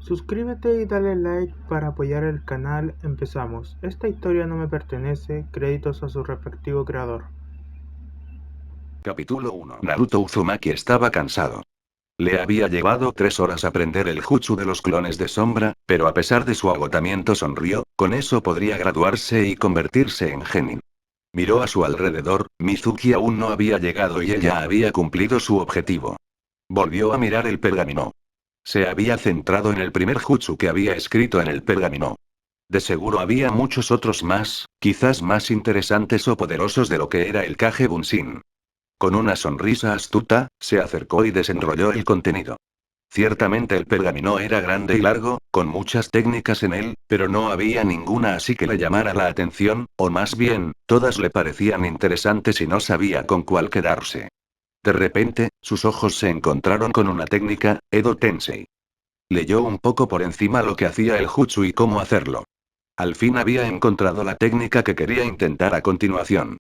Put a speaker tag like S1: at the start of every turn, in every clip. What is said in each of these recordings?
S1: Suscríbete y dale like para apoyar el canal. Empezamos. Esta historia no me pertenece. Créditos a su respectivo creador.
S2: Capítulo 1. Naruto Uzumaki estaba cansado. Le había llevado 3 horas aprender el jutsu de los clones de sombra, pero a pesar de su agotamiento sonrió, con eso podría graduarse y convertirse en genin. Miró a su alrededor, Mizuki aún no había llegado y ella había cumplido su objetivo. Volvió a mirar el pergamino. Se había centrado en el primer jutsu que había escrito en el pergamino. De seguro había muchos otros más, quizás más interesantes o poderosos de lo que era el Kage Bunshin. Con una sonrisa astuta, se acercó y desenrolló el contenido. Ciertamente el pergamino era grande y largo, con muchas técnicas en él, pero no había ninguna así que le llamara la atención, o más bien, todas le parecían interesantes y no sabía con cuál quedarse. De repente, sus ojos se encontraron con una técnica, Edo Tensei. Leyó un poco por encima lo que hacía el jutsu y cómo hacerlo. Al fin había encontrado la técnica que quería intentar a continuación.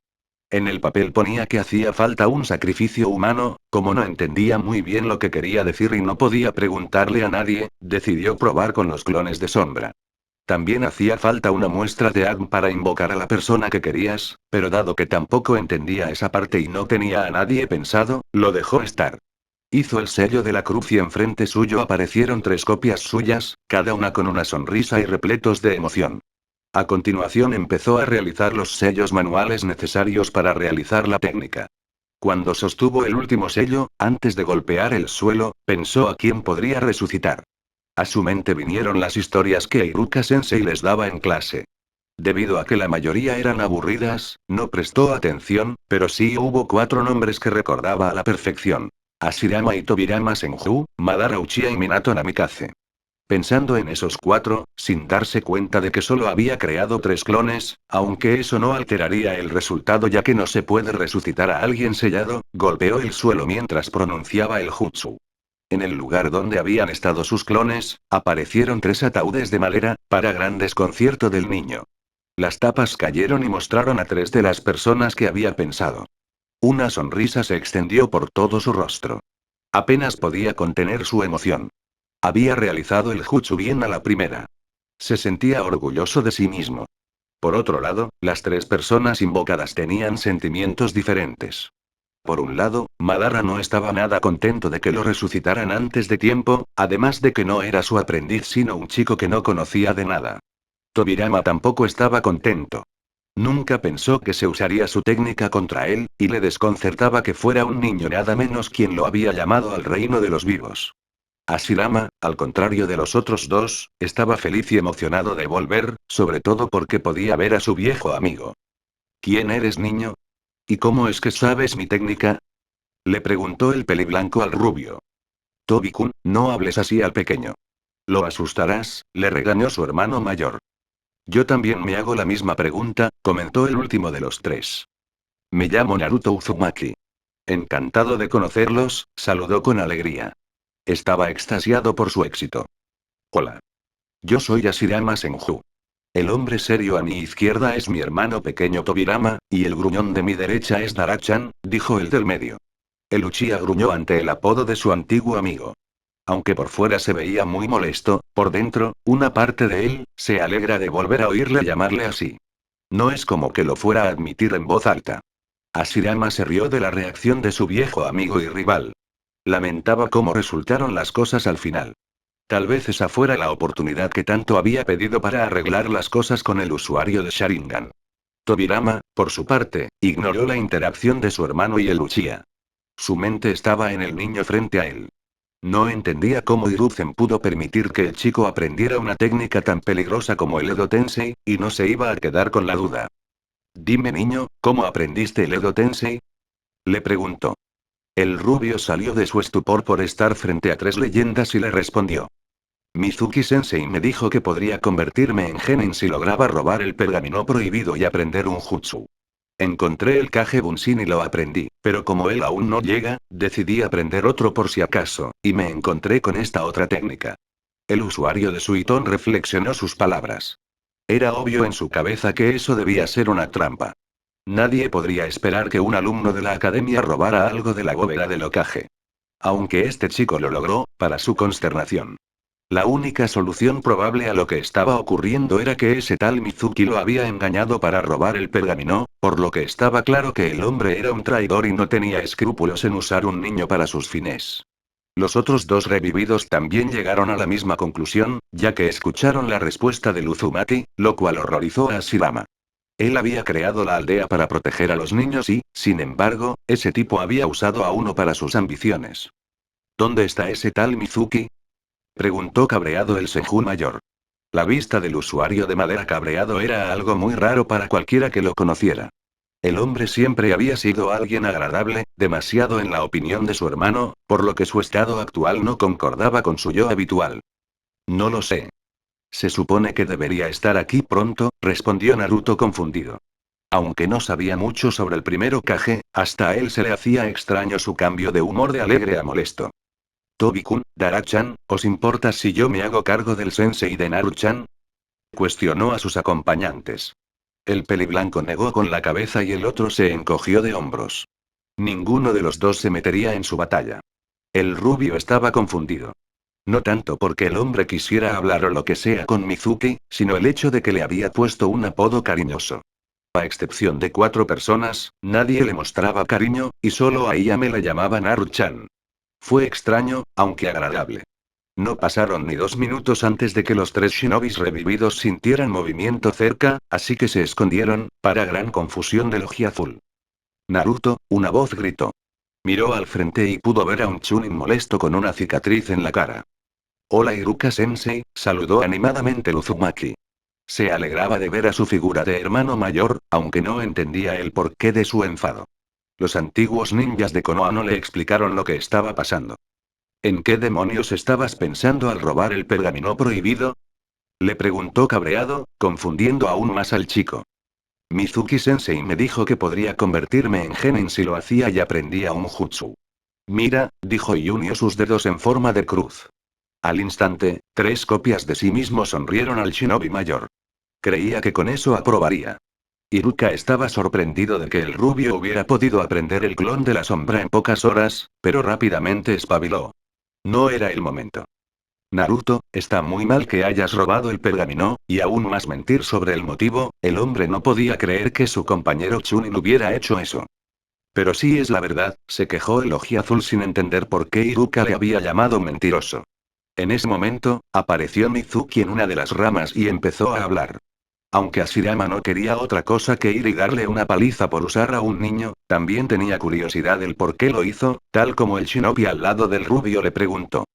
S2: En el papel ponía que hacía falta un sacrificio humano, como no entendía muy bien lo que quería decir y no podía preguntarle a nadie, decidió probar con los clones de sombra. También hacía falta una muestra de Agn para invocar a la persona que querías, pero dado que tampoco entendía esa parte y no tenía a nadie pensado, lo dejó estar. Hizo el sello de la cruz y enfrente suyo aparecieron 3 copias suyas, cada una con una sonrisa y repletos de emoción. A continuación empezó a realizar los sellos manuales necesarios para realizar la técnica. Cuando sostuvo el último sello, antes de golpear el suelo, pensó a quién podría resucitar. A su mente vinieron las historias que Iruka Sensei les daba en clase. Debido a que la mayoría eran aburridas, no prestó atención, pero sí hubo 4 nombres que recordaba a la perfección. Ashirama y Tobirama Senju, Madara Uchiha y Minato Namikaze. Pensando en esos 4, sin darse cuenta de que solo había creado 3 clones, aunque eso no alteraría el resultado ya que no se puede resucitar a alguien sellado, golpeó el suelo mientras pronunciaba el jutsu. En el lugar donde habían estado sus clones, aparecieron 3 ataúdes de madera, para gran desconcierto del niño. Las tapas cayeron y mostraron a 3 de las personas que había pensado. Una sonrisa se extendió por todo su rostro. Apenas podía contener su emoción. Había realizado el jutsu bien a la primera. Se sentía orgulloso de sí mismo. Por otro lado, las 3 personas invocadas tenían sentimientos diferentes. Por un lado, Madara no estaba nada contento de que lo resucitaran antes de tiempo, además de que no era su aprendiz sino un chico que no conocía de nada. Tobirama tampoco estaba contento. Nunca pensó que se usaría su técnica contra él, y le desconcertaba que fuera un niño nada menos quien lo había llamado al reino de los vivos. Ashirama, al contrario de los otros 2, estaba feliz y emocionado de volver, sobre todo porque podía ver a su viejo amigo. ¿Quién eres, niño? ¿Y cómo es que sabes mi técnica? Le preguntó el peliblanco al rubio. Tobi-kun, no hables así al pequeño. Lo asustarás, le regañó su hermano mayor. Yo también me hago la misma pregunta, comentó el último de los 3. Me llamo Naruto Uzumaki. Encantado de conocerlos, saludó con alegría. Estaba extasiado por su éxito. Hola. Yo soy Ashirama Senju. El hombre serio a mi izquierda es mi hermano pequeño Tobirama, y el gruñón de mi derecha es Darachan, dijo el del medio. El Uchiha gruñó ante el apodo de su antiguo amigo. Aunque por fuera se veía muy molesto, por dentro, una parte de él, se alegra de volver a oírle llamarle así. No es como que lo fuera a admitir en voz alta. Ashirama se rió de la reacción de su viejo amigo y rival. Lamentaba cómo resultaron las cosas al final. Tal vez esa fuera la oportunidad que tanto había pedido para arreglar las cosas con el usuario de Sharingan. Tobirama, por su parte, ignoró la interacción de su hermano y el Uchiha. Su mente estaba en el niño frente a él. No entendía cómo Hiruzen pudo permitir que el chico aprendiera una técnica tan peligrosa como el Edo Tensei, y no se iba a quedar con la duda. Dime, niño, ¿cómo aprendiste el Edo Tensei? Le preguntó. El rubio salió de su estupor por estar frente a 3 leyendas y le respondió. Mizuki Sensei me dijo que podría convertirme en genin si lograba robar el pergamino prohibido y aprender un jutsu. Encontré el Kage Bunshin y lo aprendí, pero como él aún no llega, decidí aprender otro por si acaso, y me encontré con esta otra técnica. El usuario de Suiton reflexionó sus palabras. Era obvio en su cabeza que eso debía ser una trampa. Nadie podría esperar que un alumno de la academia robara algo de la bóveda del Hokage. Aunque este chico lo logró, para su consternación. La única solución probable a lo que estaba ocurriendo era que ese tal Mizuki lo había engañado para robar el pergamino, por lo que estaba claro que el hombre era un traidor y no tenía escrúpulos en usar un niño para sus fines. Los otros dos revividos también llegaron a la misma conclusión, ya que escucharon la respuesta de Uzumaki, lo cual horrorizó a Ashirama. Él había creado la aldea para proteger a los niños y, sin embargo, ese tipo había usado a uno para sus ambiciones. ¿Dónde está ese tal Mizuki? Preguntó cabreado el Senju mayor. La vista del usuario de madera cabreado era algo muy raro para cualquiera que lo conociera. El hombre siempre había sido alguien agradable, demasiado en la opinión de su hermano, por lo que su estado actual no concordaba con su yo habitual. No lo sé. Se supone que debería estar aquí pronto, respondió Naruto confundido. Aunque no sabía mucho sobre el primer Hokage, hasta a él se le hacía extraño su cambio de humor de alegre a molesto. Tobi-kun, Dara-chan, ¿os importa si yo me hago cargo del sensei de Naru-chan? Cuestionó a sus acompañantes. El peliblanco negó con la cabeza y el otro se encogió de hombros. Ninguno de los dos se metería en su batalla. El rubio estaba confundido. No tanto porque el hombre quisiera hablar o lo que sea con Mizuki, sino el hecho de que le había puesto un apodo cariñoso. A excepción de 4 personas, nadie le mostraba cariño, y solo a ella me la llamaba Naru-chan. Fue extraño, aunque agradable. No pasaron ni 2 minutos antes de que los 3 shinobis revividos sintieran movimiento cerca, así que se escondieron, para gran confusión del Ojiazul. Naruto, una voz gritó. Miró al frente y pudo ver a un Chunin molesto con una cicatriz en la cara. Hola Iruka-sensei, saludó animadamente el Uzumaki. Se alegraba de ver a su figura de hermano mayor, aunque no entendía el porqué de su enfado. Los antiguos ninjas de Konoha no le explicaron lo que estaba pasando. ¿En qué demonios estabas pensando al robar el pergamino prohibido? Le preguntó cabreado, confundiendo aún más al chico. Mizuki-sensei me dijo que podría convertirme en genin si lo hacía y aprendía un jutsu. Mira, dijo y unió sus dedos en forma de cruz. Al instante, 3 copias de sí mismo sonrieron al shinobi mayor. Creía que con eso aprobaría. Iruka estaba sorprendido de que el rubio hubiera podido aprender el clon de la sombra en pocas horas, pero rápidamente espabiló. No era el momento. Naruto, está muy mal que hayas robado el pergamino, y aún más mentir sobre el motivo, el hombre no podía creer que su compañero Chunin hubiera hecho eso. Pero sí es la verdad, se quejó el Ojiazul sin entender por qué Iruka le había llamado mentiroso. En ese momento, apareció Mizuki en una de las ramas y empezó a hablar. Aunque Ashirama no quería otra cosa que ir y darle una paliza por usar a un niño, también tenía curiosidad del por qué lo hizo, tal como el shinobi al lado del rubio le preguntó.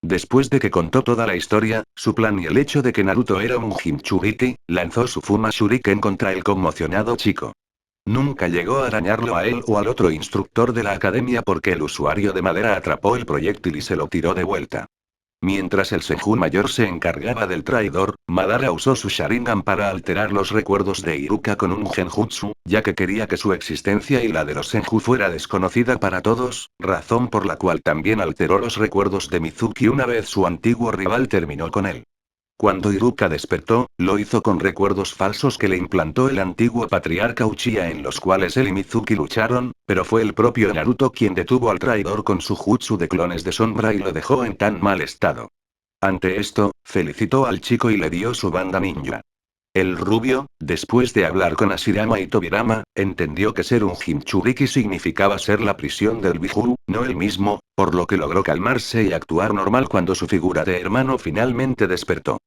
S2: Después de que contó toda la historia, su plan y el hecho de que Naruto era un Jinchuriki, lanzó su Fuma Shuriken contra el conmocionado chico. Nunca llegó a dañarlo a él o al otro instructor de la academia porque el usuario de madera atrapó el proyectil y se lo tiró de vuelta. Mientras el Senju mayor se encargaba del traidor, Madara usó su Sharingan para alterar los recuerdos de Iruka con un genjutsu, ya que quería que su existencia y la de los Senju fuera desconocida para todos, razón por la cual también alteró los recuerdos de Mizuki una vez su antiguo rival terminó con él. Cuando Iruka despertó, lo hizo con recuerdos falsos que le implantó el antiguo patriarca Uchiha en los cuales él y Mizuki lucharon, pero fue el propio Naruto quien detuvo al traidor con su jutsu de clones de sombra y lo dejó en tan mal estado. Ante esto, felicitó al chico y le dio su banda ninja. El rubio, después de hablar con Ashirama y Tobirama, entendió que ser un Jinchuriki significaba ser la prisión del Biju, no el mismo, por lo que logró calmarse y actuar normal cuando su figura de hermano finalmente despertó.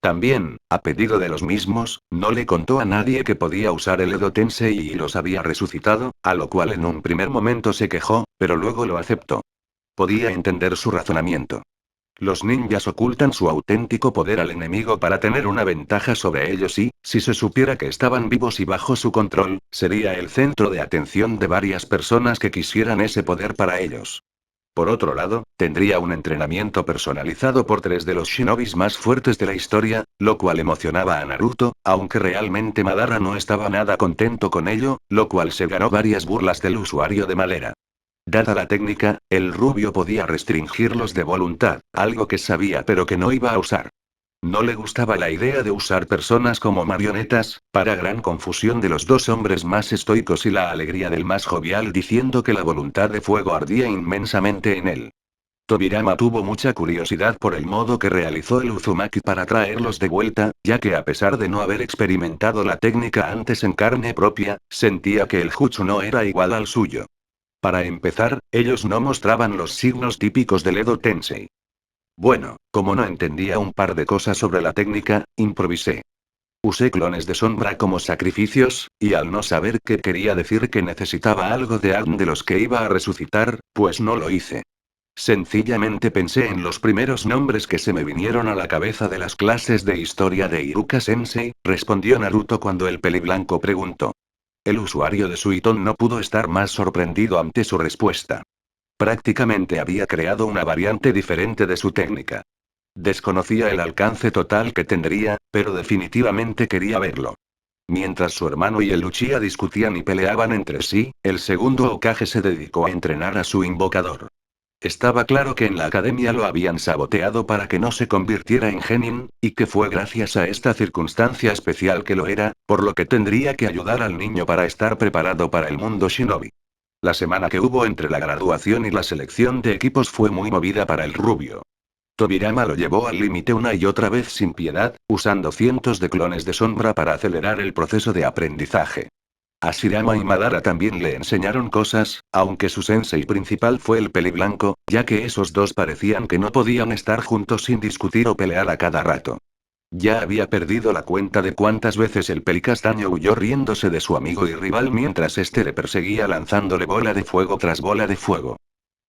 S2: También, a pedido de los mismos, no le contó a nadie que podía usar el Edo Tensei y los había resucitado, a lo cual en un primer momento se quejó, pero luego lo aceptó. Podía entender su razonamiento. Los ninjas ocultan su auténtico poder al enemigo para tener una ventaja sobre ellos y, si se supiera que estaban vivos y bajo su control, sería el centro de atención de varias personas que quisieran ese poder para ellos. Por otro lado, tendría un entrenamiento personalizado por 3 de los shinobis más fuertes de la historia, lo cual emocionaba a Naruto, aunque realmente Madara no estaba nada contento con ello, lo cual se ganó varias burlas del usuario de madera. Dada la técnica, el rubio podía restringirlos de voluntad, algo que sabía pero que no iba a usar. No le gustaba la idea de usar personas como marionetas, para gran confusión de los 2 hombres más estoicos y la alegría del más jovial diciendo que la voluntad de fuego ardía inmensamente en él. Tobirama tuvo mucha curiosidad por el modo que realizó el Uzumaki para traerlos de vuelta, ya que a pesar de no haber experimentado la técnica antes en carne propia, sentía que el jutsu no era igual al suyo. Para empezar, ellos no mostraban los signos típicos del Edo Tensei. Bueno, como no entendía un par de cosas sobre la técnica, improvisé. Usé clones de sombra como sacrificios, y al no saber qué quería decir que necesitaba algo de algo de los que iba a resucitar, pues no lo hice. Sencillamente pensé en los primeros nombres que se me vinieron a la cabeza de las clases de historia de Iruka Sensei, respondió Naruto cuando el peliblanco preguntó. El usuario de Suiton no pudo estar más sorprendido ante su respuesta. Prácticamente había creado una variante diferente de su técnica. Desconocía el alcance total que tendría, pero definitivamente quería verlo. Mientras su hermano y el Uchiha discutían y peleaban entre sí, el segundo Hokage se dedicó a entrenar a su invocador. Estaba claro que en la academia lo habían saboteado para que no se convirtiera en genin, y que fue gracias a esta circunstancia especial que lo era, por lo que tendría que ayudar al niño para estar preparado para el mundo shinobi. La semana que hubo entre la graduación y la selección de equipos fue muy movida para el rubio. Tobirama lo llevó al límite una y otra vez sin piedad, usando cientos de clones de sombra para acelerar el proceso de aprendizaje. Ashirama y Madara también le enseñaron cosas, aunque su sensei principal fue el peliblanco, ya que esos dos parecían que no podían estar juntos sin discutir o pelear a cada rato. Ya había perdido la cuenta de cuántas veces el pelicastaño huyó riéndose de su amigo y rival mientras este le perseguía lanzándole bola de fuego tras bola de fuego.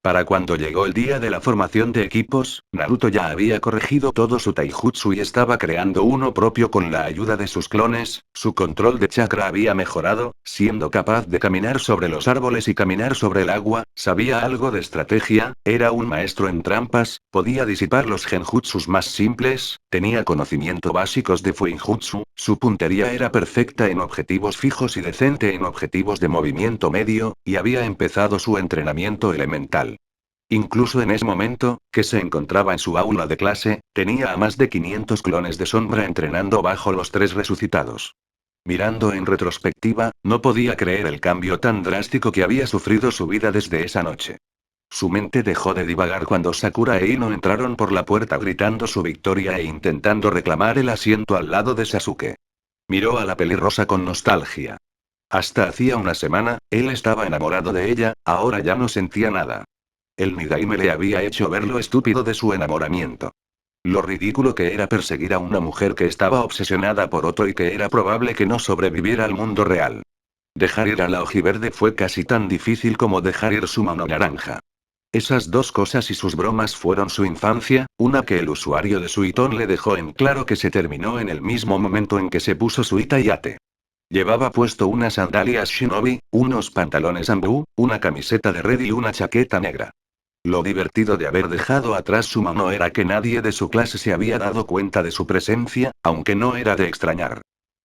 S2: Para cuando llegó el día de la formación de equipos, Naruto ya había corregido todo su taijutsu y estaba creando uno propio con la ayuda de sus clones, su control de chakra había mejorado, siendo capaz de caminar sobre los árboles y caminar sobre el agua, sabía algo de estrategia, era un maestro en trampas, podía disipar los genjutsus más simples, tenía conocimiento básicos de fuinjutsu, su puntería era perfecta en objetivos fijos y decente en objetivos de movimiento medio, y había empezado su entrenamiento elemental. Incluso en ese momento, que se encontraba en su aula de clase, tenía a más de 500 clones de sombra entrenando bajo los tres resucitados. Mirando en retrospectiva, no podía creer el cambio tan drástico que había sufrido su vida desde esa noche. Su mente dejó de divagar cuando Sakura e Ino entraron por la puerta gritando su victoria e intentando reclamar el asiento al lado de Sasuke. Miró a la pelirrosa con nostalgia. Hasta hacía una semana, él estaba enamorado de ella, ahora ya no sentía nada. El Nidaime le había hecho ver lo estúpido de su enamoramiento. Lo ridículo que era perseguir a una mujer que estaba obsesionada por otro y que era probable que no sobreviviera al mundo real. Dejar ir a la ojiverde fue casi tan difícil como dejar ir su mano naranja. Esas dos cosas y sus bromas fueron su infancia, una que el usuario de Suiton le dejó en claro que se terminó en el mismo momento en que se puso su itayate. Llevaba puesto unas sandalias shinobi, unos pantalones ambú, una camiseta de red y una chaqueta negra. Lo divertido de haber dejado atrás su mano era que nadie de su clase se había dado cuenta de su presencia, aunque no era de extrañar.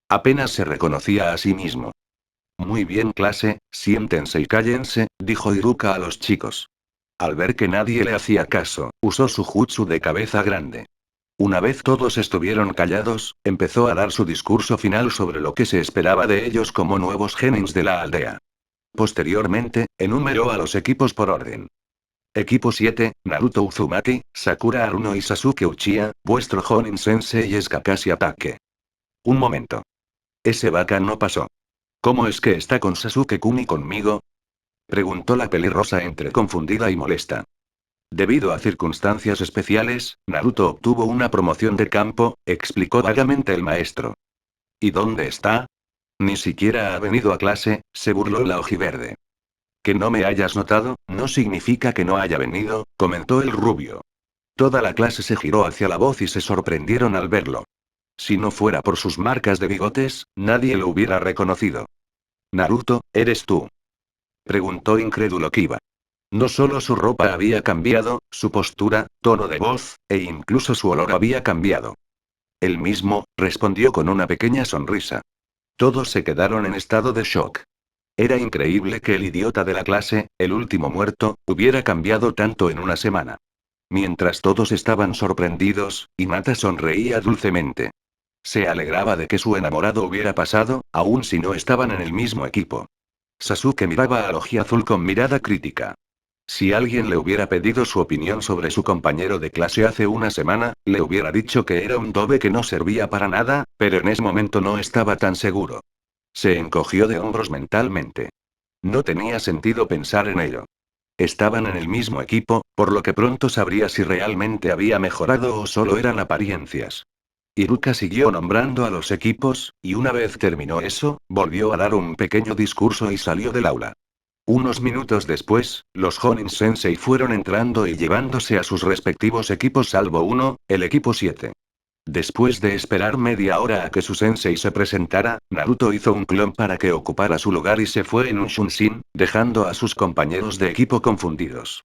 S2: Apenas se reconocía a sí mismo. Muy bien clase, siéntense y cállense, dijo Iruka a los chicos. Al ver que nadie le hacía caso, usó su jutsu de cabeza grande. Una vez todos estuvieron callados, empezó a dar su discurso final sobre lo que se esperaba de ellos como nuevos genins de la aldea. Posteriormente, enumeró a los equipos por orden. Equipo 7, Naruto Uzumaki, Sakura Haruno y Sasuke Uchiha, vuestro Jonin Sensei es Kakashi Ataque. Un momento. Ese vaca no pasó. ¿Cómo es que está con Sasuke-kun y conmigo? Preguntó la pelirrosa entre confundida y molesta. Debido a circunstancias especiales, Naruto obtuvo una promoción de campo, explicó vagamente el maestro. ¿Y dónde está? Ni siquiera ha venido a clase, se burló la ojiverde. Que no me hayas notado, no significa que no haya venido, comentó el rubio. Toda la clase se giró hacia la voz y se sorprendieron al verlo. Si no fuera por sus marcas de bigotes, nadie lo hubiera reconocido. Naruto, ¿eres tú? Preguntó incrédulo Kiba. No solo su ropa había cambiado, su postura, tono de voz, e incluso su olor había cambiado. Él mismo, respondió con una pequeña sonrisa. Todos se quedaron en estado de shock. Era increíble que el idiota de la clase, el último muerto, hubiera cambiado tanto en una semana. Mientras todos estaban sorprendidos, Hinata sonreía dulcemente. Se alegraba de que su enamorado hubiera pasado, aun si no estaban en el mismo equipo. Sasuke miraba a Azul con mirada crítica. Si alguien le hubiera pedido su opinión sobre su compañero de clase hace una semana, le hubiera dicho que era un dobe que no servía para nada, pero en ese momento no estaba tan seguro. Se encogió de hombros mentalmente. No tenía sentido pensar en ello. Estaban en el mismo equipo, por lo que pronto sabría si realmente había mejorado o solo eran apariencias. Iruka siguió nombrando a los equipos, y una vez terminó eso, volvió a dar un pequeño discurso y salió del aula. Unos minutos después, los Jonin Sensei fueron entrando y llevándose a sus respectivos equipos salvo uno, el equipo 7. Después de esperar media hora a que su sensei se presentara, Naruto hizo un clon para que ocupara su lugar y se fue en un Shunshin, dejando a sus compañeros de equipo confundidos.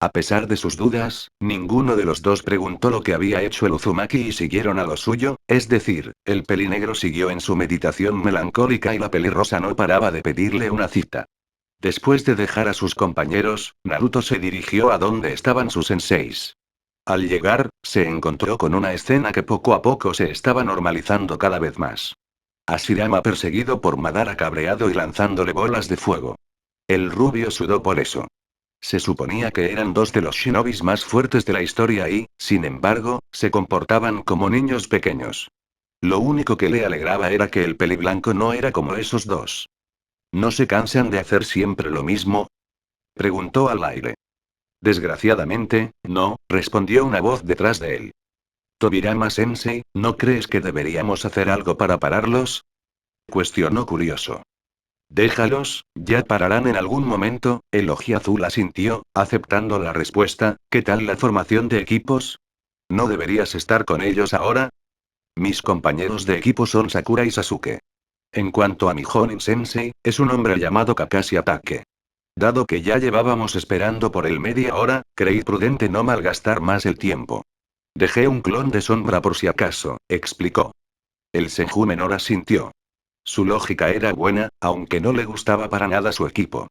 S2: A pesar de sus dudas, ninguno de los dos preguntó lo que había hecho el Uzumaki y siguieron a lo suyo, es decir, el pelinegro siguió en su meditación melancólica y la pelirrosa no paraba de pedirle una cita. Después de dejar a sus compañeros, Naruto se dirigió a donde estaban sus senseis. Al llegar, se encontró con una escena que poco a poco se estaba normalizando cada vez más. Hashirama perseguido por Madara cabreado y lanzándole bolas de fuego. El rubio sudó por eso. Se suponía que eran dos de los shinobis más fuertes de la historia y, sin embargo, se comportaban como niños pequeños. Lo único que le alegraba era que el peliblanco no era como esos dos. ¿No se cansan de hacer siempre lo mismo? Preguntó al aire. Desgraciadamente, no, respondió una voz detrás de él. Tobirama Sensei, ¿no crees que deberíamos hacer algo para pararlos? Cuestionó curioso. Déjalos, ya pararán en algún momento, el Ojiazul asintió, aceptando la respuesta. ¿Qué tal la formación de equipos? ¿No deberías estar con ellos ahora? Mis compañeros de equipo son Sakura y Sasuke. En cuanto a mi Jonin Sensei, es un hombre llamado Kakashi Atake. Dado que ya llevábamos esperando por él media hora, creí prudente no malgastar más el tiempo. Dejé un clon de sombra por si acaso, explicó. El Senju menor asintió. Su lógica era buena, aunque no le gustaba para nada su equipo.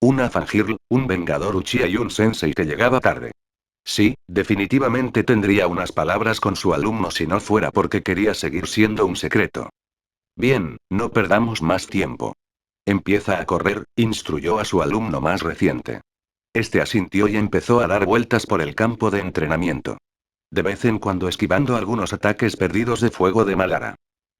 S2: Una Fangirl, un Vengador Uchiha y un Sensei que llegaba tarde. Sí, definitivamente tendría unas palabras con su alumno si no fuera porque quería seguir siendo un secreto. Bien, no perdamos más tiempo. Empieza a correr, instruyó a su alumno más reciente. Este asintió y empezó a dar vueltas por el campo de entrenamiento. De vez en cuando esquivando algunos ataques perdidos de fuego de Madara.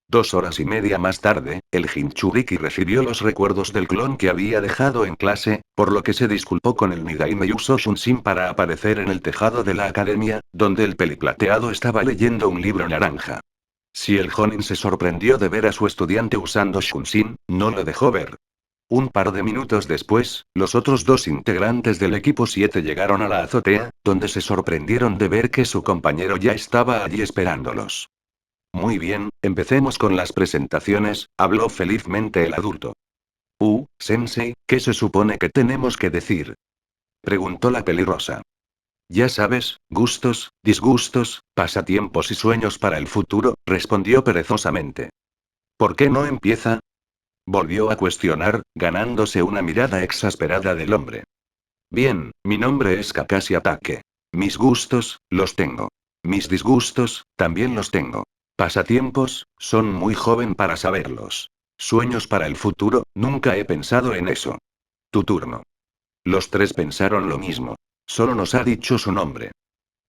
S2: 2 horas y media más tarde, el Jinchuriki recibió los recuerdos del clon que había dejado en clase, por lo que se disculpó con el Nidaime y usó Shunshin para aparecer en el tejado de la academia, donde el peliplateado estaba leyendo un libro naranja. Si el Jonin se sorprendió de ver a su estudiante usando Shunshin, no lo dejó ver. Un par de minutos después, los otros dos integrantes del equipo 7 llegaron a la azotea, donde se sorprendieron de ver que su compañero ya estaba allí esperándolos. Muy bien, empecemos con las presentaciones, habló felizmente el adulto. Sensei, ¿qué se supone que tenemos que decir? Preguntó la pelirrosa. Ya sabes, gustos, disgustos, pasatiempos y sueños para el futuro, respondió perezosamente. ¿Por qué no empieza? Volvió a cuestionar, ganándose una mirada exasperada del hombre. Bien, mi nombre es Kakashi Atake. Mis gustos, los tengo. Mis disgustos, también los tengo. Pasatiempos, son muy joven para saberlos. Sueños para el futuro, nunca he pensado en eso. Tu turno. Los tres pensaron lo mismo. Solo nos ha dicho su nombre.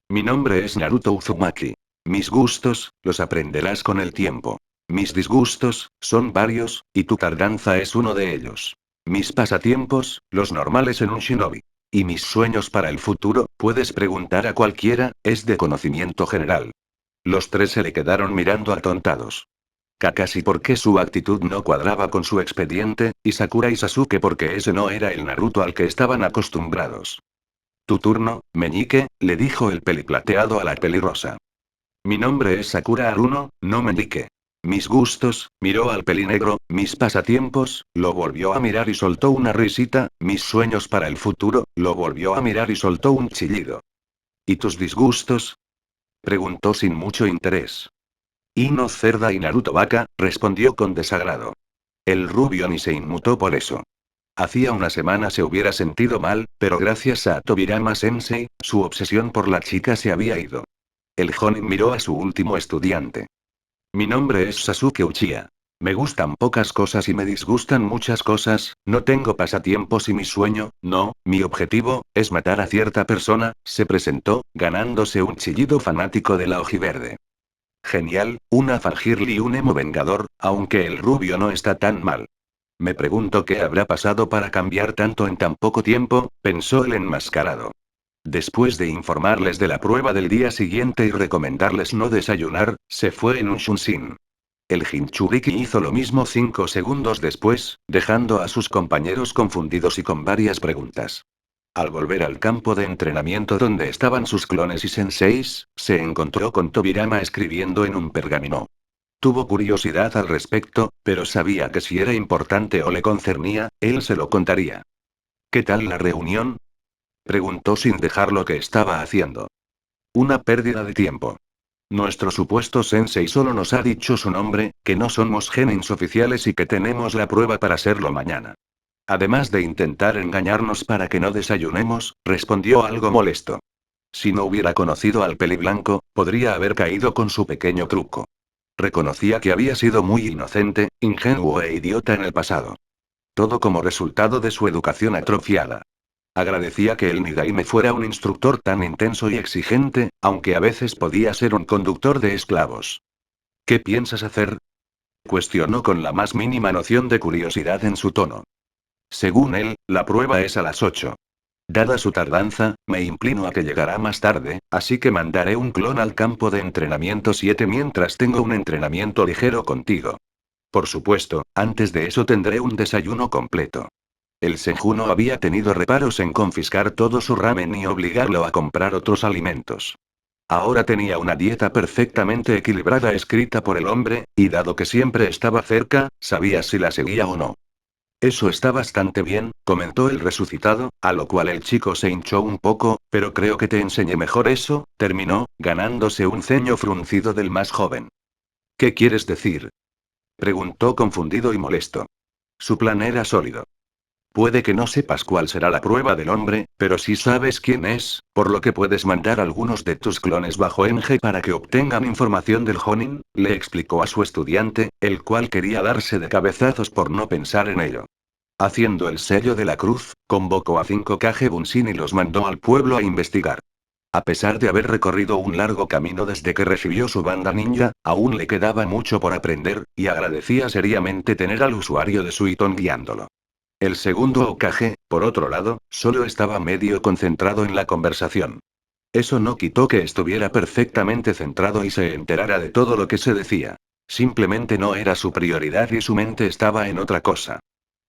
S2: Mi nombre es Naruto Uzumaki. Mis gustos, los aprenderás con el tiempo. Mis disgustos, son varios, y tu tardanza es uno de ellos. Mis pasatiempos, los normales en un shinobi. Y mis sueños para el futuro, puedes preguntar a cualquiera, es de conocimiento general. Los tres se le quedaron mirando atontados. Kakashi porque su actitud no cuadraba con su expediente, y Sakura y Sasuke porque ese no era el Naruto al que estaban acostumbrados. Tu turno, meñique, le dijo el peliplateado a la pelirrosa. Mi nombre es Sakura Haruno, no meñique. Mis gustos, miró al pelinegro, mis pasatiempos, lo volvió a mirar y soltó una risita, mis sueños para el futuro, lo volvió a mirar y soltó un chillido. ¿Y tus disgustos? Preguntó sin mucho interés. Ino cerda y Naruto vaca, respondió con desagrado. El rubio ni se inmutó por eso. Hacía una semana se hubiera sentido mal, pero gracias a Tobirama Sensei, su obsesión por la chica se había ido. El Jonin miró a su último estudiante. Mi nombre es Sasuke Uchiha. Me gustan pocas cosas y me disgustan muchas cosas, no tengo pasatiempos y mi sueño, no, mi objetivo, es matar a cierta persona, se presentó, ganándose un chillido fanático de la hojiverde. Genial, una Fangirl y un emo vengador, aunque el rubio no está tan mal. Me pregunto qué habrá pasado para cambiar tanto en tan poco tiempo, pensó el enmascarado. Después de informarles de la prueba del día siguiente y recomendarles no desayunar, se fue en un shunshin. El Jinchuriki hizo lo mismo 5 segundos después, dejando a sus compañeros confundidos y con varias preguntas. Al volver al campo de entrenamiento donde estaban sus clones y senseis, se encontró con Tobirama escribiendo en un pergamino. Tuvo curiosidad al respecto, pero sabía que si era importante o le concernía, él se lo contaría. ¿Qué tal la reunión? Preguntó sin dejar lo que estaba haciendo. Una pérdida de tiempo. Nuestro supuesto sensei solo nos ha dicho su nombre, que no somos genins oficiales y que tenemos la prueba para serlo mañana. Además de intentar engañarnos para que no desayunemos, respondió algo molesto. Si no hubiera conocido al peliblanco, podría haber caído con su pequeño truco. Reconocía que había sido muy inocente, ingenuo e idiota en el pasado. Todo como resultado de su educación atrofiada. Agradecía que el Nidaime fuera un instructor tan intenso y exigente, aunque a veces podía ser un conductor de esclavos. ¿Qué piensas hacer? Cuestionó con la más mínima noción de curiosidad en su tono. Según él, la prueba es a las 8. Dada su tardanza, me inclino a que llegará más tarde, así que mandaré un clon al campo de entrenamiento 7 mientras tengo un entrenamiento ligero contigo. Por supuesto, antes de eso tendré un desayuno completo. El Senju no había tenido reparos en confiscar todo su ramen y obligarlo a comprar otros alimentos. Ahora tenía una dieta perfectamente equilibrada escrita por el hombre, y dado que siempre estaba cerca, sabía si la seguía o no. Eso está bastante bien, comentó el resucitado, a lo cual el chico se hinchó un poco, pero creo que te enseñé mejor eso, terminó, ganándose un ceño fruncido del más joven. ¿Qué quieres decir? Preguntó confundido y molesto. Su plan era sólido. Puede que no sepas cuál será la prueba del hombre, pero sí sabes quién es, por lo que puedes mandar algunos de tus clones bajo Enge para que obtengan información del Jonin, le explicó a su estudiante, el cual quería darse de cabezazos por no pensar en ello. Haciendo el sello de la cruz, convocó a 5 Kage Bunshin y los mandó al pueblo a investigar. A pesar de haber recorrido un largo camino desde que recibió su banda ninja, aún le quedaba mucho por aprender, y agradecía seriamente tener al usuario de Suiton guiándolo. El segundo Hokage, por otro lado, solo estaba medio concentrado en la conversación. Eso no quitó que estuviera perfectamente centrado y se enterara de todo lo que se decía. Simplemente no era su prioridad y su mente estaba en otra cosa.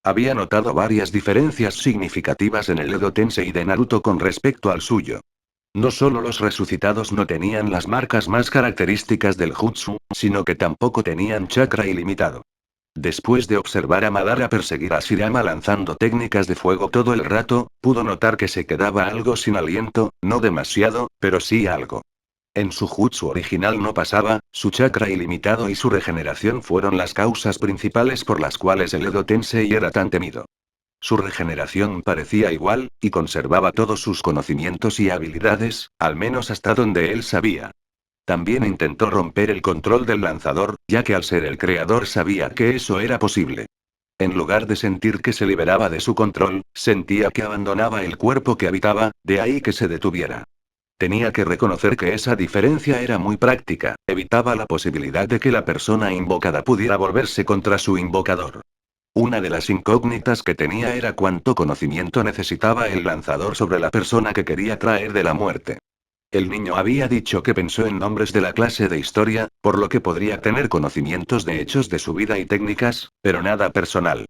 S2: Había notado varias diferencias significativas en el Edo Tensei de Naruto con respecto al suyo. No solo los resucitados no tenían las marcas más características del jutsu, sino que tampoco tenían chakra ilimitado. Después de observar a Madara perseguir a Shirama lanzando técnicas de fuego todo el rato, pudo notar que se quedaba algo sin aliento, no demasiado, pero sí algo. En su jutsu original no pasaba, su chakra ilimitado y su regeneración fueron las causas principales por las cuales el Edo Tensei era tan temido. Su regeneración parecía igual, y conservaba todos sus conocimientos y habilidades, al menos hasta donde él sabía. También intentó romper el control del lanzador, ya que al ser el creador sabía que eso era posible. En lugar de sentir que se liberaba de su control, sentía que abandonaba el cuerpo que habitaba, de ahí que se detuviera. Tenía que reconocer que esa diferencia era muy práctica, evitaba la posibilidad de que la persona invocada pudiera volverse contra su invocador. Una de las incógnitas que tenía era cuánto conocimiento necesitaba el lanzador sobre la persona que quería traer de la muerte. El niño había dicho que pensó en nombres de la clase de historia, por lo que podría tener conocimientos de hechos de su vida y técnicas, pero nada personal.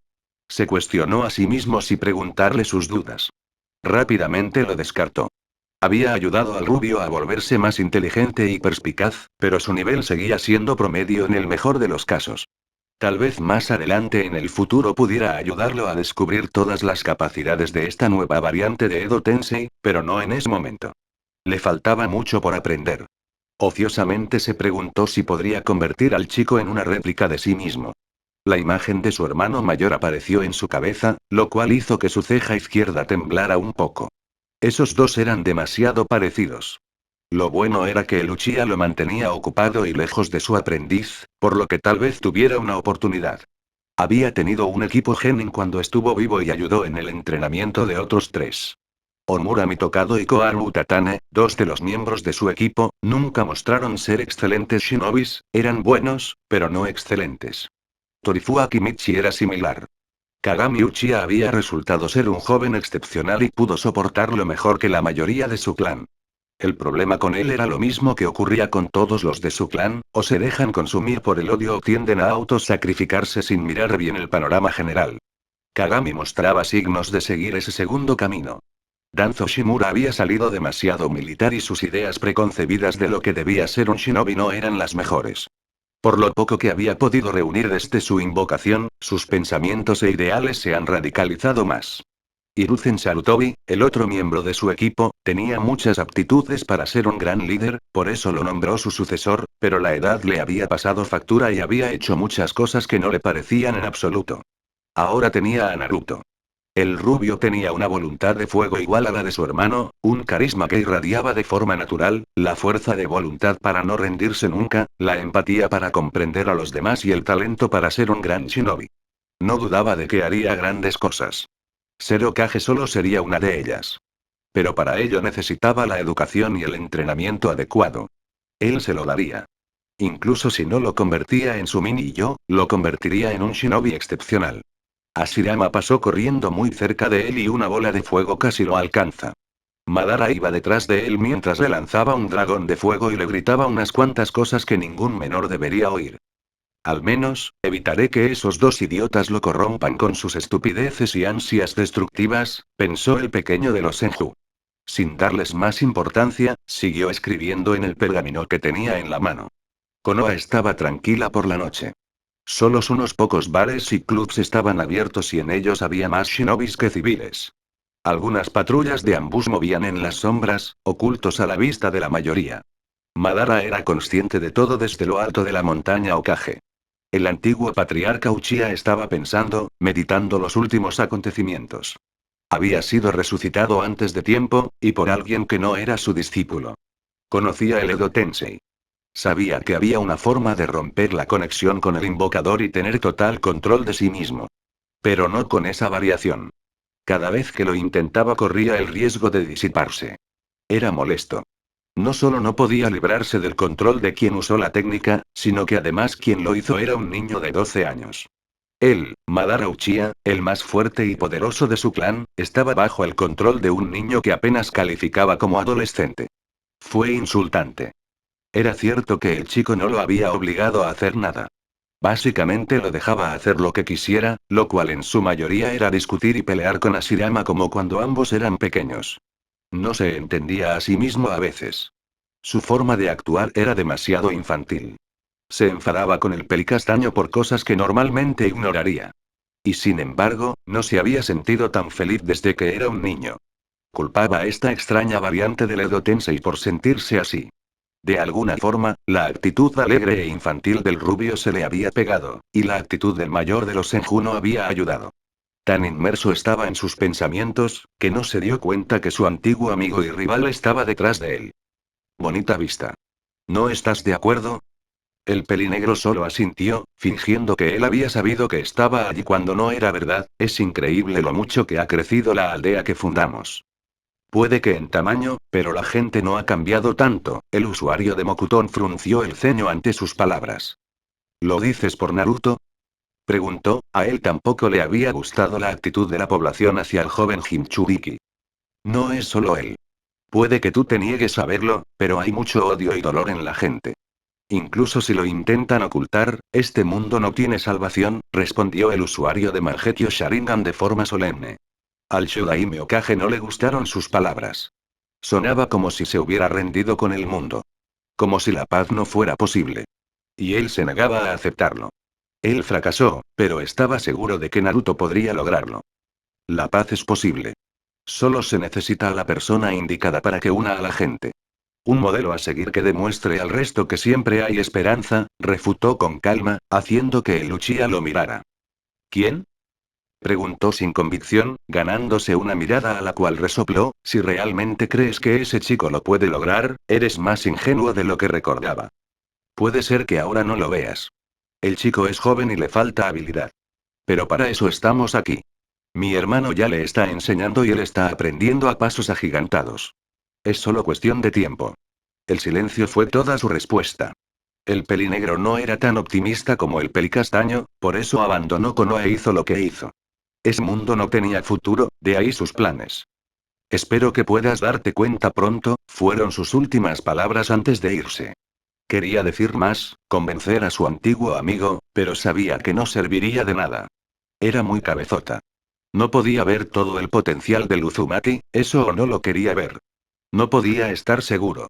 S2: Se cuestionó a sí mismo si preguntarle sus dudas. Rápidamente lo descartó. Había ayudado al rubio a volverse más inteligente y perspicaz, pero su nivel seguía siendo promedio en el mejor de los casos. Tal vez más adelante en el futuro pudiera ayudarlo a descubrir todas las capacidades de esta nueva variante de Edo Tensei, pero no en ese momento. Le faltaba mucho por aprender. Ociosamente se preguntó si podría convertir al chico en una réplica de sí mismo. La imagen de su hermano mayor apareció en su cabeza, lo cual hizo que su ceja izquierda temblara un poco. Esos dos eran demasiado parecidos. Lo bueno era que el Uchiha lo mantenía ocupado y lejos de su aprendiz, Por lo que tal vez tuviera una oportunidad. Había tenido un equipo Genin cuando estuvo vivo y ayudó en el entrenamiento de otros 3. Omura Mitokado y Koharu Utatane, 2 de los miembros de su equipo, nunca mostraron ser excelentes shinobis, eran buenos, pero no excelentes. Torifu Akimichi era similar. Kagami Uchiha había resultado ser un joven excepcional y pudo soportarlo mejor que la mayoría de su clan. El problema con él era lo mismo que ocurría con todos los de su clan, o se dejan consumir por el odio o tienden a autosacrificarse sin mirar bien el panorama general. Kagami mostraba signos de seguir ese segundo camino. Danzo Shimura había salido demasiado militar y sus ideas preconcebidas de lo que debía ser un shinobi no eran las mejores. Por lo poco que había podido reunir desde su invocación, sus pensamientos e ideales se han radicalizado más. Hiruzen Sarutobi, el otro miembro de su equipo, tenía muchas aptitudes para ser un gran líder, por eso lo nombró su sucesor, pero la edad le había pasado factura y había hecho muchas cosas que no le parecían en absoluto. Ahora tenía a Naruto. El rubio tenía una voluntad de fuego igual a la de su hermano, un carisma que irradiaba de forma natural, la fuerza de voluntad para no rendirse nunca, la empatía para comprender a los demás y el talento para ser un gran shinobi. No dudaba de que haría grandes cosas. Ser Hokage solo sería una de ellas. Pero para ello necesitaba la educación y el entrenamiento adecuado. Él se lo daría. Incluso si no lo convertía en su mini yo, lo convertiría en un shinobi excepcional. Hashirama pasó corriendo muy cerca de él y una bola de fuego casi lo alcanza. Madara iba detrás de él mientras le lanzaba un dragón de fuego y le gritaba unas cuantas cosas que ningún menor debería oír. Al menos, evitaré que esos 2 idiotas lo corrompan con sus estupideces y ansias destructivas, pensó el pequeño de los Senju. Sin darles más importancia, siguió escribiendo en el pergamino que tenía en la mano. Konoha estaba tranquila por la noche. Solos unos pocos bares y clubs estaban abiertos y en ellos había más shinobis que civiles. Algunas patrullas de ambus movían en las sombras, ocultos a la vista de la mayoría. Madara era consciente de todo desde lo alto de la montaña Hokage. El antiguo patriarca Uchiha estaba pensando, meditando los últimos acontecimientos. Había sido resucitado antes de tiempo, y por alguien que no era su discípulo. Conocía el Edo Tensei. Sabía que había una forma de romper la conexión con el invocador y tener total control de sí mismo. Pero no con esa variación. Cada vez que lo intentaba corría el riesgo de disiparse. Era molesto. No solo no podía librarse del control de quien usó la técnica, sino que además quien lo hizo era un niño de 12 años. Él, Madara Uchiha, el más fuerte y poderoso de su clan, estaba bajo el control de un niño que apenas calificaba como adolescente. Fue insultante. Era cierto que el chico no lo había obligado a hacer nada. Básicamente lo dejaba hacer lo que quisiera, lo cual en su mayoría era discutir y pelear con Hashirama como cuando ambos eran pequeños. No se entendía a sí mismo a veces. Su forma de actuar era demasiado infantil. Se enfadaba con el pelicastaño por cosas que normalmente ignoraría. Y sin embargo, no se había sentido tan feliz desde que era un niño. Culpaba a esta extraña variante del Edo Tensei por sentirse así. De alguna forma, la actitud alegre e infantil del rubio se le había pegado, y la actitud del mayor de los Senju no había ayudado. Tan inmerso estaba en sus pensamientos, que no se dio cuenta que su antiguo amigo y rival estaba detrás de él. Bonita vista. ¿No estás de acuerdo? El pelinegro solo asintió, fingiendo que él había sabido que estaba allí cuando no era verdad. Es increíble lo mucho que ha crecido la aldea que fundamos. Puede que en tamaño, pero la gente no ha cambiado tanto. El usuario de Mokuton frunció el ceño ante sus palabras. ¿Lo dices por Naruto? Preguntó, a él tampoco le había gustado la actitud de la población hacia el joven Jinchuriki. No es solo él. Puede que tú te niegues a verlo, pero hay mucho odio y dolor en la gente. Incluso si lo intentan ocultar, este mundo no tiene salvación, respondió el usuario de Mangekyou Sharingan de forma solemne. Al Shudaime Hokage no le gustaron sus palabras. Sonaba como si se hubiera rendido con el mundo. Como si la paz no fuera posible. Y él se negaba a aceptarlo. Él fracasó, pero estaba seguro de que Naruto podría lograrlo. La paz es posible. Solo se necesita a la persona indicada para que una a la gente. Un modelo a seguir que demuestre al resto que siempre hay esperanza, refutó con calma, haciendo que el Uchiha lo mirara. ¿Quién? Preguntó sin convicción, ganándose una mirada a la cual resopló, si realmente crees que ese chico lo puede lograr, eres más ingenuo de lo que recordaba. Puede ser que ahora no lo veas. El chico es joven y le falta habilidad. Pero para eso estamos aquí. Mi hermano ya le está enseñando y él está aprendiendo a pasos agigantados. Es solo cuestión de tiempo. El silencio fue toda su respuesta. El pelinegro no era tan optimista como el pelicastaño, por eso abandonó Konoha e hizo lo que hizo. Ese mundo no tenía futuro, de ahí sus planes. Espero que puedas darte cuenta pronto, fueron sus últimas palabras antes de irse. Quería decir más, convencer a su antiguo amigo, pero sabía que no serviría de nada. Era muy cabezota. No podía ver todo el potencial del Uzumaki, eso o no lo quería ver. No podía estar seguro.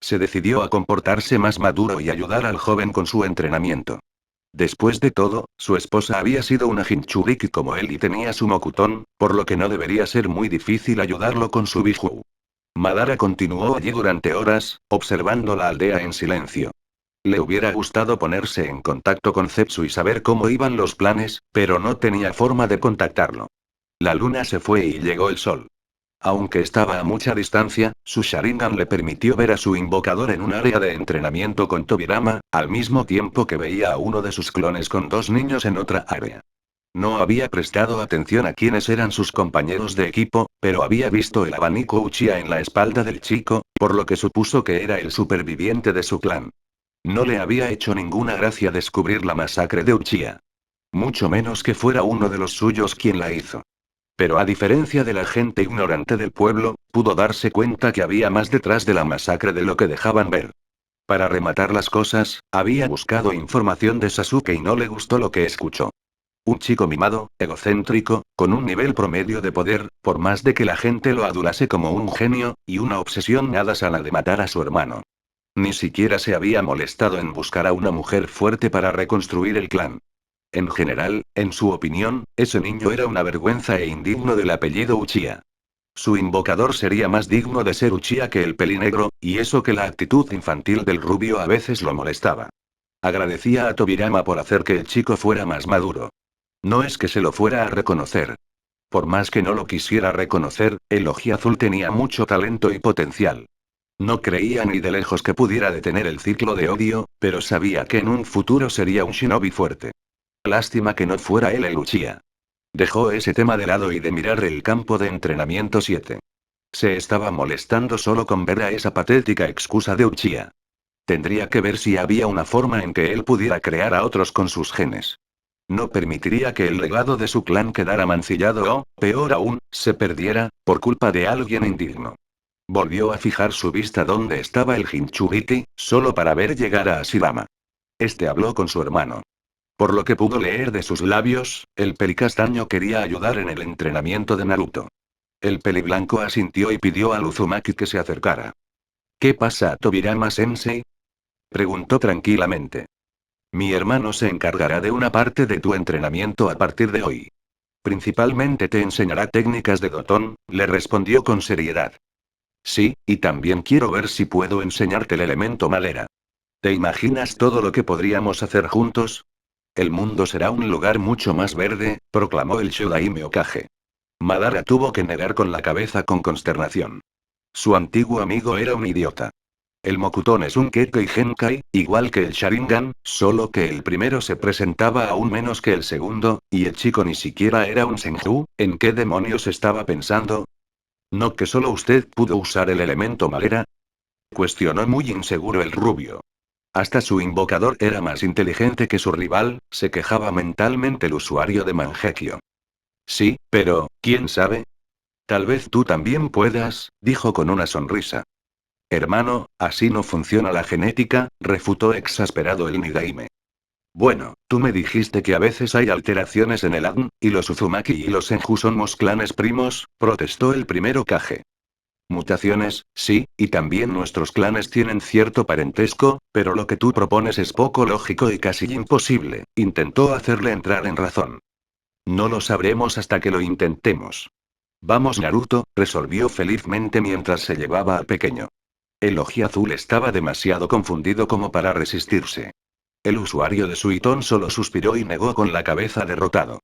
S2: Se decidió a comportarse más maduro y ayudar al joven con su entrenamiento. Después de todo, su esposa había sido una Jinchuriki como él y tenía su Mokuton, por lo que no debería ser muy difícil ayudarlo con su Biju. Madara continuó allí durante horas, observando la aldea en silencio. Le hubiera gustado ponerse en contacto con Zetsu y saber cómo iban los planes, pero no tenía forma de contactarlo. La luna se fue y llegó el sol. Aunque estaba a mucha distancia, su Sharingan le permitió ver a su invocador en un área de entrenamiento con Tobirama, al mismo tiempo que veía a uno de sus clones con dos niños en otra área. No había prestado atención a quiénes eran sus compañeros de equipo, pero había visto el abanico Uchiha en la espalda del chico, por lo que supuso que era el superviviente de su clan. No le había hecho ninguna gracia descubrir la masacre de Uchiha. Mucho menos que fuera uno de los suyos quien la hizo. Pero a diferencia de la gente ignorante del pueblo, pudo darse cuenta que había más detrás de la masacre de lo que dejaban ver. Para rematar las cosas, había buscado información de Sasuke y no le gustó lo que escuchó. Un chico mimado, egocéntrico, con un nivel promedio de poder, por más de que la gente lo adulase como un genio, y una obsesión nada sana de matar a su hermano. Ni siquiera se había molestado en buscar a una mujer fuerte para reconstruir el clan. En general, en su opinión, ese niño era una vergüenza e indigno del apellido Uchiha. Su invocador sería más digno de ser Uchiha que el pelinegro, y eso que la actitud infantil del rubio a veces lo molestaba. Agradecía a Tobirama por hacer que el chico fuera más maduro. No es que se lo fuera a reconocer. Por más que no lo quisiera reconocer, el Ojiazul tenía mucho talento y potencial. No creía ni de lejos que pudiera detener el ciclo de odio, pero sabía que en un futuro sería un shinobi fuerte. Lástima que no fuera él el Uchiha. Dejó ese tema de lado y de mirar el campo de entrenamiento 7. Se estaba molestando solo con ver a esa patética excusa de Uchiha. Tendría que ver si había una forma en que él pudiera crear a otros con sus genes. No permitiría que el legado de su clan quedara mancillado o, peor aún, se perdiera, por culpa de alguien indigno. Volvió a fijar su vista donde estaba el Jinchuriki, solo para ver llegar a Ashirama. Este habló con su hermano. Por lo que pudo leer de sus labios, el pelicastaño quería ayudar en el entrenamiento de Naruto. El peliblanco asintió y pidió al Uzumaki que se acercara. ¿Qué pasa, Tobirama-sensei? Preguntó tranquilamente. Mi hermano se encargará de una parte de tu entrenamiento a partir de hoy. Principalmente te enseñará técnicas de Doton, le respondió con seriedad. Sí, y también quiero ver si puedo enseñarte el elemento madera. ¿Te imaginas todo lo que podríamos hacer juntos? El mundo será un lugar mucho más verde, proclamó el Shodaime Hokage. Madara tuvo que negar con la cabeza con consternación. Su antiguo amigo era un idiota. El Mokuton es un Kekkei Genkai, igual que el Sharingan, solo que el primero se presentaba aún menos que el segundo, y el chico ni siquiera era un Senju. ¿En qué demonios estaba pensando? ¿No que solo usted pudo usar el elemento madera? Cuestionó muy inseguro el rubio. Hasta su invocador era más inteligente que su rival, se quejaba mentalmente el usuario de Mangekyo. Sí, pero, ¿quién sabe? Tal vez tú también puedas, dijo con una sonrisa. Hermano, así no funciona la genética, refutó exasperado el Nidaime. Bueno, tú me dijiste que a veces hay alteraciones en el ADN, y los Uzumaki y los Senju somos clanes primos, protestó el primero Kage. Mutaciones, sí, y también nuestros clanes tienen cierto parentesco, pero lo que tú propones es poco lógico y casi imposible, intentó hacerle entrar en razón. No lo sabremos hasta que lo intentemos. Vamos Naruto, resolvió felizmente mientras se llevaba al pequeño. El Ojiazul estaba demasiado confundido como para resistirse. El usuario de Suiton solo suspiró y negó con la cabeza derrotado.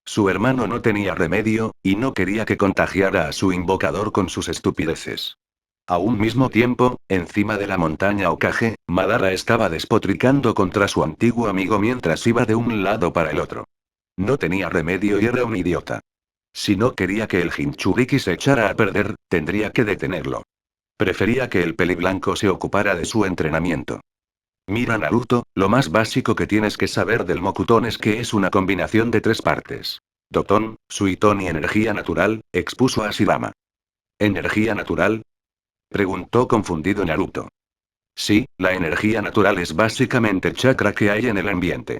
S2: Su hermano no tenía remedio, y no quería que contagiara a su invocador con sus estupideces. A un mismo tiempo, encima de la montaña Okage, Madara estaba despotricando contra su antiguo amigo mientras iba de un lado para el otro. No tenía remedio y era un idiota. Si no quería que el Jinchuriki se echara a perder, tendría que detenerlo. Prefería que el peliblanco se ocupara de su entrenamiento. Mira Naruto, lo más básico que tienes que saber del Mokuton es que es una combinación de tres partes. Doton, Suiton y energía natural, expuso Hashirama. ¿Energía natural? Preguntó confundido Naruto. Sí, la energía natural es básicamente el chakra que hay en el ambiente.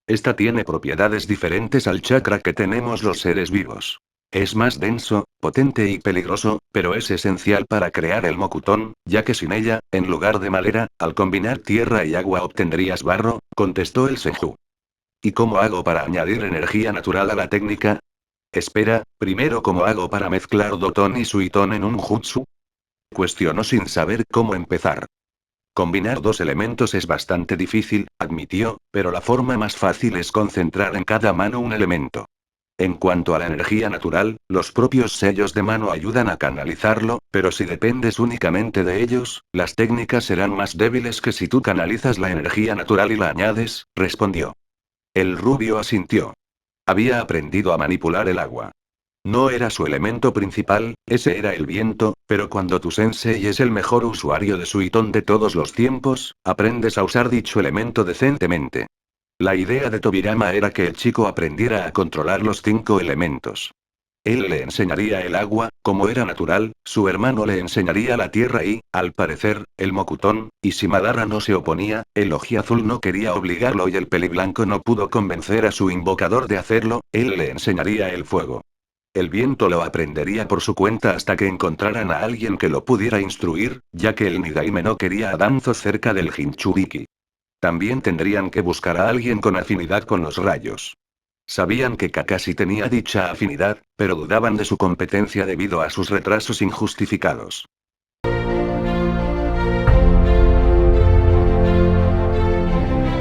S2: Esta tiene propiedades diferentes al chakra que tenemos los seres vivos. Es más denso, potente y peligroso, pero es esencial para crear el Mokuton, ya que sin ella, en lugar de madera, al combinar tierra y agua obtendrías barro, contestó el Senju. ¿Y cómo hago para añadir energía natural a la técnica? Espera, primero ¿cómo hago para mezclar Doton y Suiton en un jutsu? Cuestionó sin saber cómo empezar. Combinar dos elementos es bastante difícil, admitió, pero la forma más fácil es concentrar en cada mano un elemento. En cuanto a la energía natural, los propios sellos de mano ayudan a canalizarlo, pero si dependes únicamente de ellos, las técnicas serán más débiles que si tú canalizas la energía natural y la añades, respondió. El rubio asintió. Había aprendido a manipular el agua. No era su elemento principal, ese era el viento, pero cuando tu sensei es el mejor usuario de Suiton de todos los tiempos, aprendes a usar dicho elemento decentemente. La idea de Tobirama era que el chico aprendiera a controlar los 5 elementos. Él le enseñaría el agua, como era natural, su hermano le enseñaría la tierra y, al parecer, el Mokuton, y si Madara no se oponía, el Ojiazul no quería obligarlo y el Peliblanco no pudo convencer a su invocador de hacerlo, él le enseñaría el fuego. El viento lo aprendería por su cuenta hasta que encontraran a alguien que lo pudiera instruir, ya que el Nidaime no quería a Danzo cerca del Jinchuriki. También tendrían que buscar a alguien con afinidad con los rayos. Sabían que Kakashi tenía dicha afinidad, pero dudaban de su competencia debido a sus retrasos injustificados.